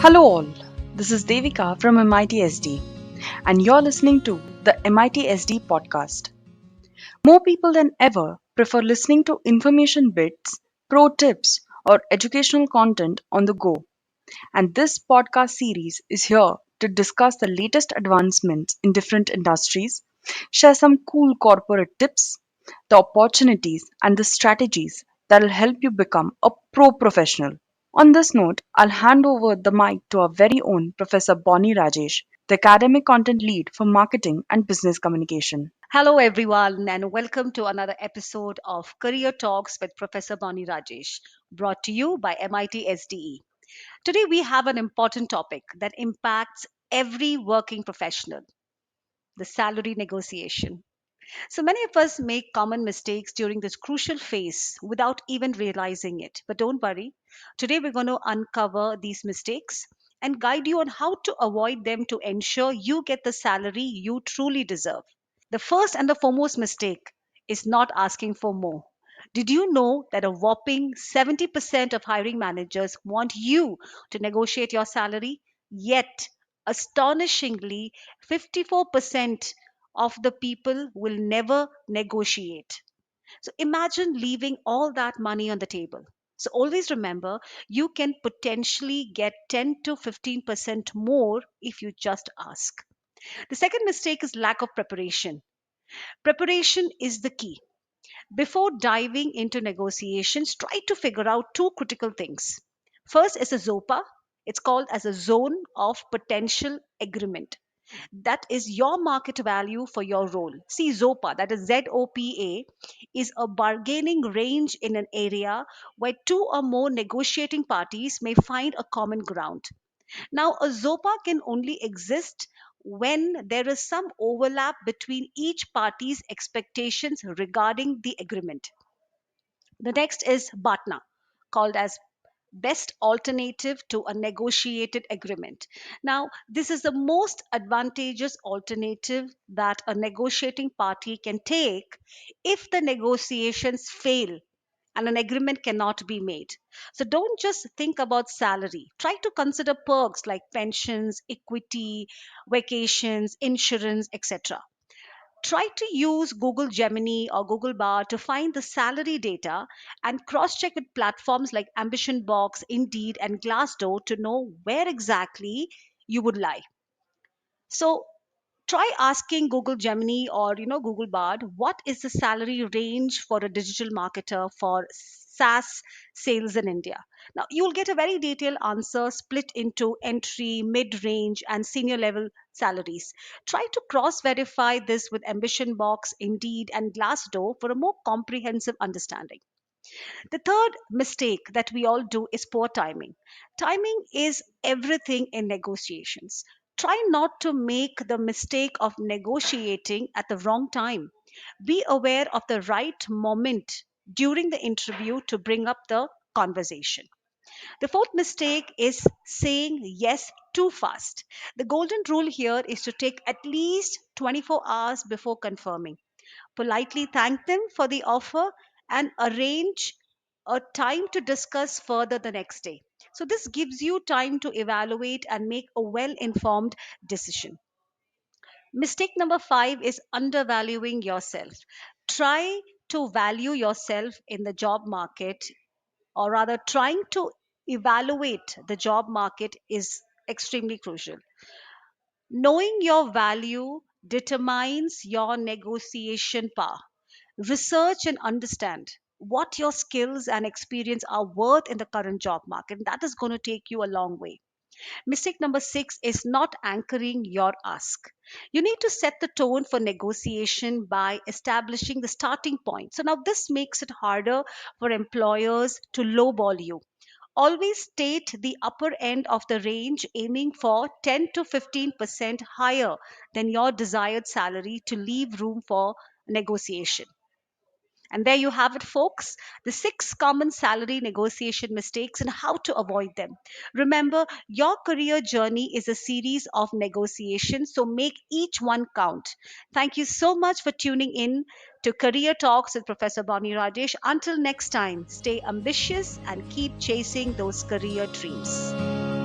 Hello, all. This is Devika from MITSD, and you're listening to the MITSD podcast. More people than ever prefer listening to information bits, pro tips, or educational content on the go. And this podcast series is here to discuss the latest advancements in different industries, share some cool corporate tips, the opportunities, and the strategies that will help you become a pro professional. On this note, I'll hand over the mic to our very own Professor Bonnie Rajesh, the academic content lead for marketing and business communication. Hello, everyone, and welcome to another episode of Career Talks with Professor Bonnie Rajesh, brought to you by MIT SDE. Today, we have an important topic that impacts every working professional: the salary negotiation. So many of us make common mistakes during this crucial phase without even realizing it. But don't worry, today we're going to uncover these mistakes and guide you on how to avoid them to ensure you get the salary you truly deserve. The first and the foremost mistake is not asking for more. Did you know that a whopping 70% of hiring managers want you to negotiate your salary? Yet, astonishingly, 54% of the people will never negotiate. So imagine leaving all that money on the table. So always remember, you can potentially get 10 to 15% more if you just ask. The second mistake is lack of preparation. Preparation is the key. Before diving into negotiations, try to figure out two critical things. First is a ZOPA. It's called as a zone of potential agreement. That is your market value for your role. See, ZOPA, that is ZOPA, is a bargaining range in an area where two or more negotiating parties may find a common ground. Now, a ZOPA can only exist when there is some overlap between each party's expectations regarding the agreement. The next is BATNA, called as best alternative to a negotiated agreement. Now, this is the most advantageous alternative that a negotiating party can take if the negotiations fail and an agreement cannot be made. So don't just think about salary. Try to consider perks like pensions, equity, vacations, insurance, etc. Try to use Google Gemini or Google Bar to find the salary data and cross check with platforms like Ambition Box, Indeed, and Glassdoor to know where exactly you would lie. So try asking Google Gemini or Google Bard, what is the salary range for a digital marketer for SaaS sales in India? Now you'll get a very detailed answer split into entry, mid-range, and senior level salaries. Try to cross verify this with Ambition Box, Indeed, and Glassdoor for a more comprehensive understanding. The third mistake that we all do is poor timing. Timing is everything in negotiations. Try not to make the mistake of negotiating at the wrong time. Be aware of the right moment during the interview to bring up the conversation. The fourth mistake is saying yes too fast. The golden rule here is to take at least 24 hours before confirming. Politely thank them for the offer and arrange a time to discuss further the next day. So, this gives you time to evaluate and make a well informed decision. Mistake number five is undervaluing yourself. Try to value yourself in the job market, or rather, trying to evaluate the job market is extremely crucial. Knowing your value determines your negotiation power. Research and understand what your skills and experience are worth in the current job market. That is going to take you a long way. Mistake number six is not anchoring your ask. You need to set the tone for negotiation by establishing the starting point. So now this makes it harder for employers to lowball you. Always state the upper end of the range, aiming for 10 to 15% higher than your desired salary to leave room for negotiation. And there you have it, folks, the six common salary negotiation mistakes and how to avoid them. Remember, your career journey is a series of negotiations, so make each one count. Thank you so much for tuning in to Career Talks with Professor Bonnie Rajesh. Until next time, stay ambitious and keep chasing those career dreams.